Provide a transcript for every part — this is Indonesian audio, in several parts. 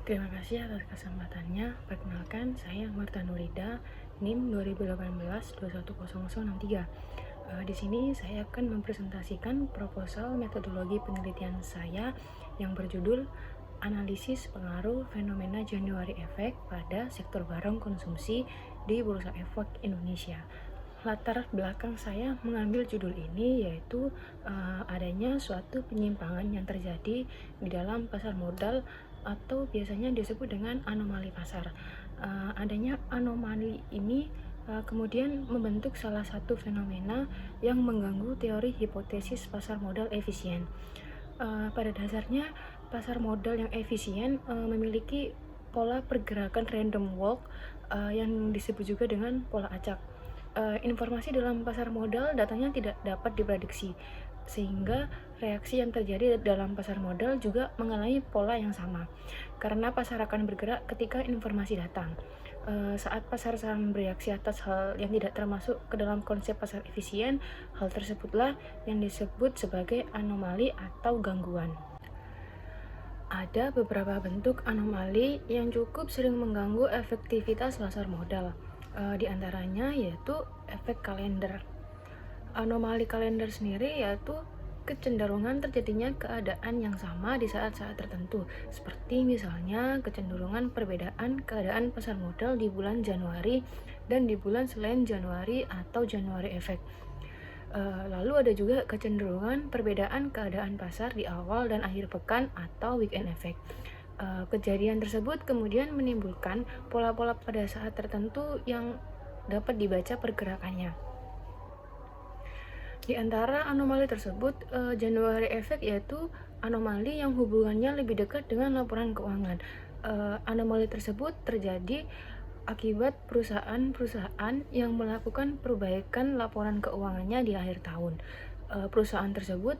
Terima kasih atas kesempatannya. Perkenalkan, saya Marta Nurida, NIM 2018-210063. Di sini saya akan mempresentasikan proposal metodologi penelitian saya yang berjudul Analisis Pengaruh Fenomena January Effect pada sektor barang konsumsi di Bursa Efek Indonesia. Latar belakang saya mengambil judul ini yaitu adanya suatu penyimpangan yang terjadi di dalam pasar modal atau biasanya disebut dengan anomali pasar. Adanya anomali ini kemudian membentuk salah satu fenomena yang mengganggu teori hipotesis pasar modal efisien. Pada dasarnya, pasar modal yang efisien memiliki pola pergerakan random walk yang disebut juga dengan pola acak. Informasi dalam pasar modal datanya tidak dapat diprediksi, sehingga reaksi yang terjadi dalam pasar modal juga mengalami pola yang sama, karena pasar akan bergerak ketika informasi datang. Saat pasar saham bereaksi atas hal yang tidak termasuk ke dalam konsep pasar efisien, hal tersebutlah yang disebut sebagai anomali atau gangguan. Ada beberapa bentuk anomali yang cukup sering mengganggu efektivitas pasar modal. Di antaranya yaitu efek kalender. Anomali kalender sendiri yaitu kecenderungan terjadinya keadaan yang sama di saat-saat tertentu, seperti misalnya kecenderungan perbedaan keadaan pasar modal di bulan Januari dan di bulan selain Januari atau Januari Effect. Lalu ada juga kecenderungan perbedaan keadaan pasar di awal dan akhir pekan atau weekend effect. Kejadian tersebut kemudian menimbulkan pola-pola pada saat tertentu yang dapat dibaca pergerakannya. Di antara anomali tersebut, January Effect yaitu anomali yang hubungannya lebih dekat dengan laporan keuangan. Anomali tersebut terjadi akibat perusahaan-perusahaan yang melakukan perbaikan laporan keuangannya di akhir tahun. Perusahaan tersebut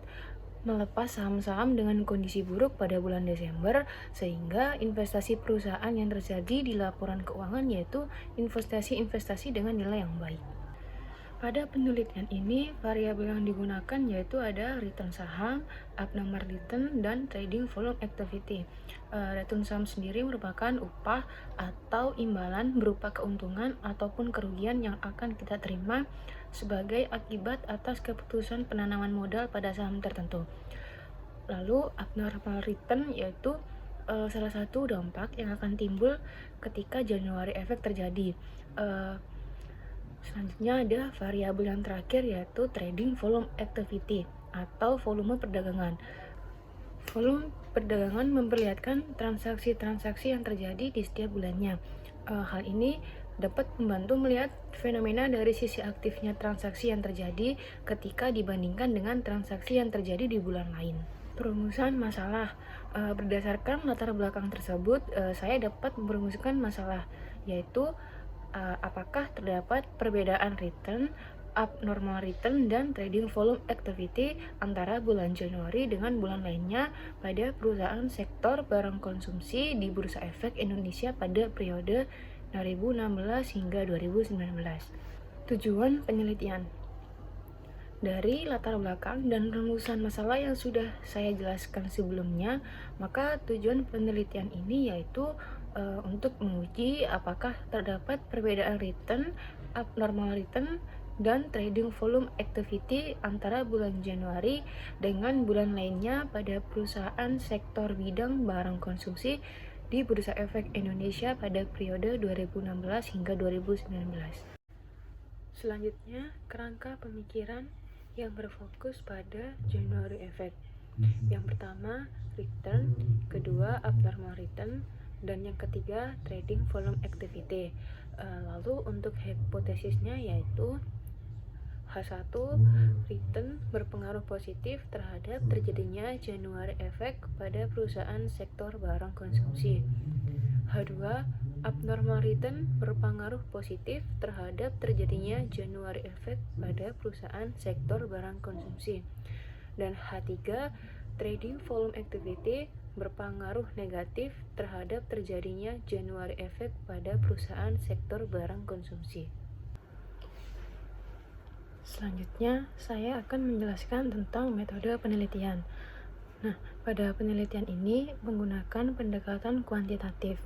melepas saham-saham dengan kondisi buruk pada bulan Desember, sehingga investasi perusahaan yang terjadi di laporan keuangan yaitu investasi-investasi dengan nilai yang baik. Pada penelitian ini, variabel yang digunakan yaitu ada return saham, abnormal return, dan trading volume activity. Return saham sendiri merupakan upah atau imbalan berupa keuntungan ataupun kerugian yang akan kita terima sebagai akibat atas keputusan penanaman modal pada saham tertentu. Lalu abnormal return yaitu salah satu dampak yang akan timbul ketika January Effect terjadi. Selanjutnya ada variabel yang terakhir yaitu trading volume activity atau volume perdagangan. Volume perdagangan memperlihatkan transaksi-transaksi yang terjadi di setiap bulannya. Hal ini dapat membantu melihat fenomena dari sisi aktifnya transaksi yang terjadi ketika dibandingkan dengan transaksi yang terjadi di bulan lain. Perumusan masalah. Berdasarkan latar belakang tersebut, saya dapat merumuskan masalah, yaitu apakah terdapat perbedaan return, abnormal return, dan trading volume activity antara bulan Januari dengan bulan lainnya pada perusahaan sektor barang konsumsi di Bursa Efek Indonesia pada periode 2016 hingga 2019. Tujuan penelitian. Dari latar belakang dan rumusan masalah yang sudah saya jelaskan sebelumnya, maka tujuan penelitian ini yaitu untuk menguji apakah terdapat perbedaan return, abnormal return, dan trading volume activity antara bulan Januari dengan bulan lainnya pada perusahaan sektor bidang barang konsumsi di Bursa Efek Indonesia pada periode 2016 hingga 2019. Selanjutnya, kerangka pemikiran yang berfokus pada January Effect. Yang pertama, return, kedua, abnormal return, dan yang ketiga, trading volume activity. Lalu untuk hipotesisnya yaitu H1, return berpengaruh positif terhadap terjadinya January Effect pada perusahaan sektor barang konsumsi. H2, abnormal return berpengaruh positif terhadap terjadinya January Effect pada perusahaan sektor barang konsumsi. Dan H3, trading volume activity berpengaruh negatif terhadap terjadinya January Effect pada perusahaan sektor barang konsumsi. Selanjutnya, saya akan menjelaskan tentang metode penelitian. Nah, pada penelitian ini menggunakan pendekatan kuantitatif.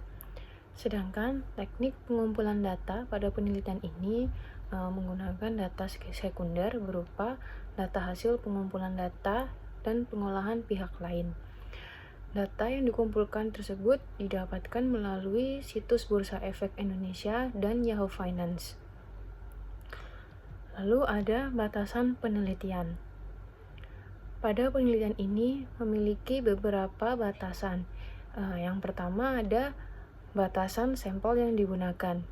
Sedangkan teknik pengumpulan data pada penelitian ini menggunakan data sekunder berupa data hasil pengumpulan data dan pengolahan pihak lain. Data yang dikumpulkan tersebut didapatkan melalui situs Bursa Efek Indonesia dan Yahoo Finance. Lalu ada batasan penelitian. Pada penelitian ini memiliki beberapa batasan. Yang pertama ada batasan sampel yang digunakan.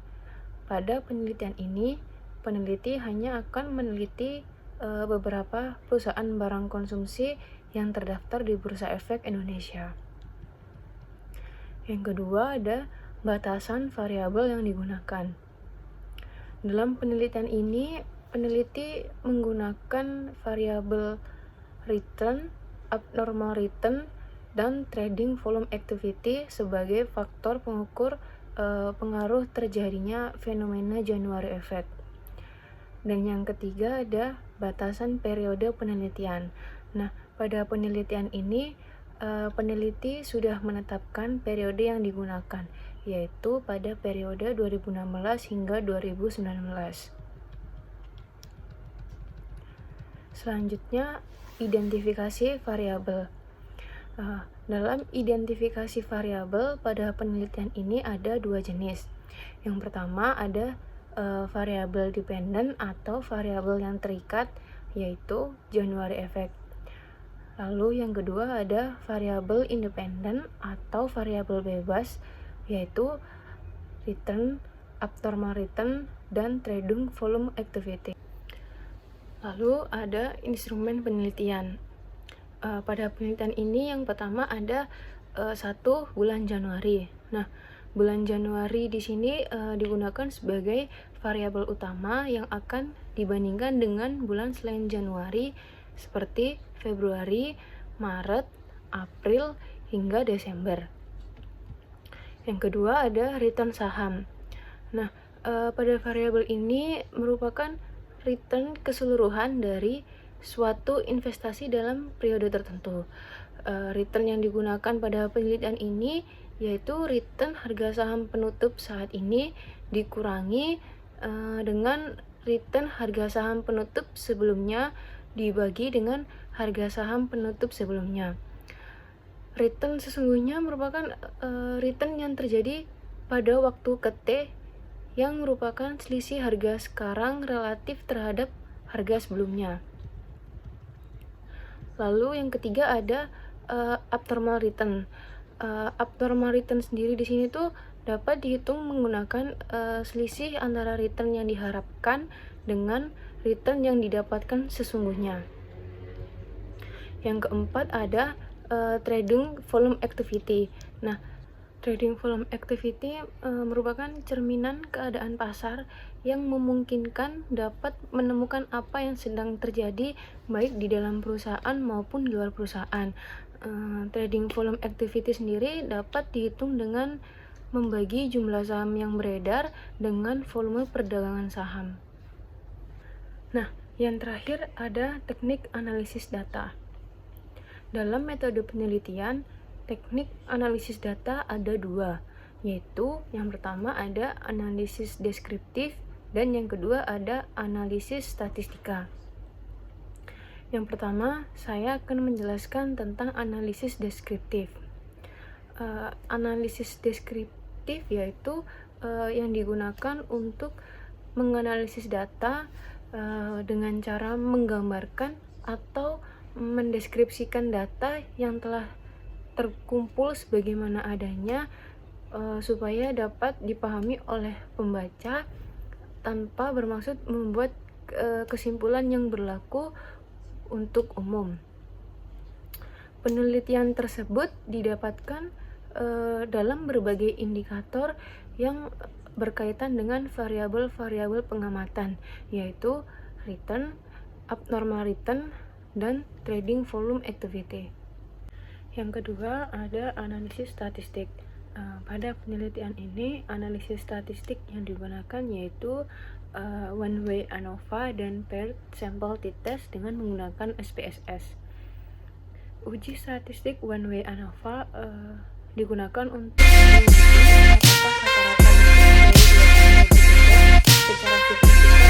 Pada penelitian ini, peneliti hanya akan meneliti beberapa perusahaan barang konsumsi yang terdaftar di Bursa Efek Indonesia. Yang kedua ada batasan variabel yang digunakan. Dalam penelitian ini, peneliti menggunakan variabel return, abnormal return, dan trading volume activity sebagai faktor pengukur pengaruh terjadinya fenomena January effect. Dan yang ketiga ada batasan periode penelitian. Nah, pada penelitian ini peneliti sudah menetapkan periode yang digunakan, yaitu pada periode 2016 hingga 2019. Selanjutnya, identifikasi variabel. Dalam identifikasi variabel pada penelitian ini ada dua jenis. Yang pertama ada variabel dependent atau variabel yang terikat, yaitu January effect. Lalu yang kedua ada variabel independent atau variabel bebas, yaitu return, abnormal return, dan trading volume activity. Lalu ada instrumen penelitian. Pada penelitian ini yang pertama ada 1 bulan Januari. Nah, bulan Januari di sini digunakan sebagai variabel utama yang akan dibandingkan dengan bulan selain Januari seperti Februari, Maret, April, hingga Desember. Yang kedua ada return saham. Nah, pada variabel ini merupakan return keseluruhan dari suatu investasi dalam periode tertentu. Return yang digunakan pada penelitian ini yaitu return harga saham penutup saat ini dikurangi dengan return harga saham penutup sebelumnya dibagi dengan harga saham penutup sebelumnya. Return sesungguhnya merupakan return yang terjadi pada waktu ke T yang merupakan selisih harga sekarang relatif terhadap harga sebelumnya. Lalu yang ketiga ada abnormal return. Abnormal return sendiri di sini tuh dapat dihitung menggunakan selisih antara return yang diharapkan dengan return yang didapatkan sesungguhnya. Yang keempat ada trading volume activity. Nah, trading volume activity merupakan cerminan keadaan pasar yang memungkinkan dapat menemukan apa yang sedang terjadi baik di dalam perusahaan maupun di luar perusahaan. Trading volume activity sendiri dapat dihitung dengan membagi jumlah saham yang beredar dengan volume perdagangan saham. Nah, yang terakhir ada teknik analisis data. Dalam metode penelitian, teknik analisis data ada dua, yaitu yang pertama ada analisis deskriptif dan yang kedua ada analisis statistika. Yang pertama, saya akan menjelaskan tentang analisis deskriptif. Analisis deskriptif yaitu yang digunakan untuk menganalisis data dengan cara menggambarkan atau mendeskripsikan data yang telah terkumpul sebagaimana adanya supaya dapat dipahami oleh pembaca tanpa bermaksud membuat kesimpulan yang berlaku untuk umum. Penelitian tersebut didapatkan dalam berbagai indikator yang berkaitan dengan variabel-variabel pengamatan, yaitu return, abnormal return, dan trading volume activity. Yang kedua ada analisis statistik. Pada penelitian ini analisis statistik yang digunakan yaitu one way ANOVA dan paired sample t-test dengan menggunakan SPSS. Uji statistik one way ANOVA digunakan untuk menguji apakah rata-rata dari dua tanggal berbeda secara signifikan